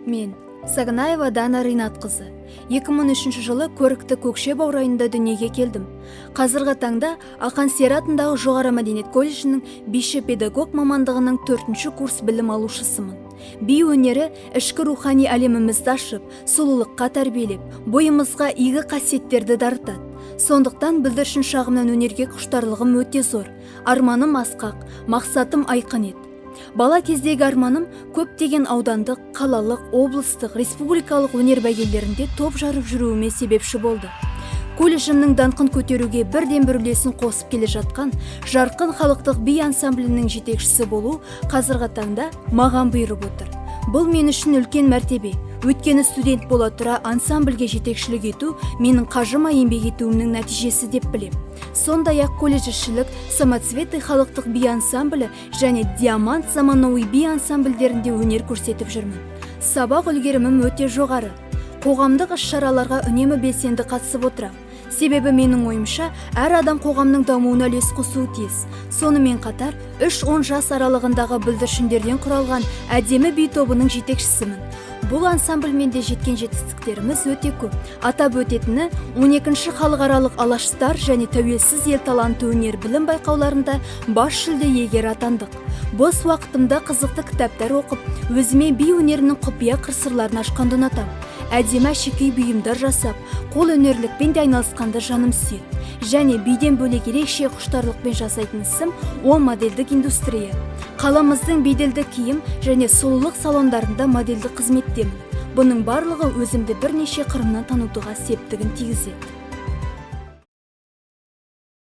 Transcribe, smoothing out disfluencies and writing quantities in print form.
Мен Сагнаева Дана Ринатқызы. 2003 жылы көрікті Көкшетау районында дүниеге келдім. Қазіргі таңда Ақан сері атындағы жоғары мәдениет колледжінің биші педагог мамандығының 4-ші курс білім алушысымын. Би өнері ішкі рухани әлемімізді ашып, сұлулыққа тәрбиелеп, бойымызға игі қасиеттерді дарытады. Сондықтан бүлдіршін шағымнан өнерге құштарлығым өте зор. Арманым асқақ, мақсатым айқын еді. Бала кездегі арманым көптеген аудандық, қалалық, облыстық, республикалық өнер бәйгелерінде топ жарып жүруіме себепші болды. Колледжімнің даңқын көтеруге бірден бір үлесін қосып келе жатқан жарқын халықтық би ансамблінің жетекшісі болу қазіргі таңда маған бұйырып отыр. Бұл мен үшін үлкен мәртебе. Өйткені студент бола тұра ансамбльге жетекшілік ету менің қажыма еңбек етуімнің нәтижесі деп білем. Сондай-ақ колледжшілік, самоцветы халықтық би ансамблі және диамант заманауи би ансамбльдерінде өнер көрсетіп жүрмін. Сабақ үлгерімім өте жоғары. Қоғамдық іс-шараларға үнемі белсенді қатысып отырам. Себебі менің ойымша, әр адам қоғамның дамуына үлес қосуы тиіс. Сонымен қатар, 3-10 жас аралығындағы бүлдіршіндерден құралған әдемі би тобының жетекшісімін. Бұл ансамбльменде жеткен жетістіктеріміз өте көп. Атап өтетіні 12-ші халықаралық алаштар және тәуелсіз ел таланты өнер білім байқауларында бас жүлде иегері атандық. Бос уақытымда қызықты кітаптар оқып, өзіме би өнерінің құпия қыр-сырларын ашқанды ұнатам. Әдемі әшекей бұйымдар жасап, қол өнерлікпен де айналысқанды жаным сүйеді. Және биден бөлек ерекше құштарлықпен жасайтын ісім ол модельдік индустрия. Қаламыздың беделді киім және сұлулық салондарында модельдік қызметтемін. Бұның барлығы өзімді бірнеше қырымнан танытуға септігін тигізеді.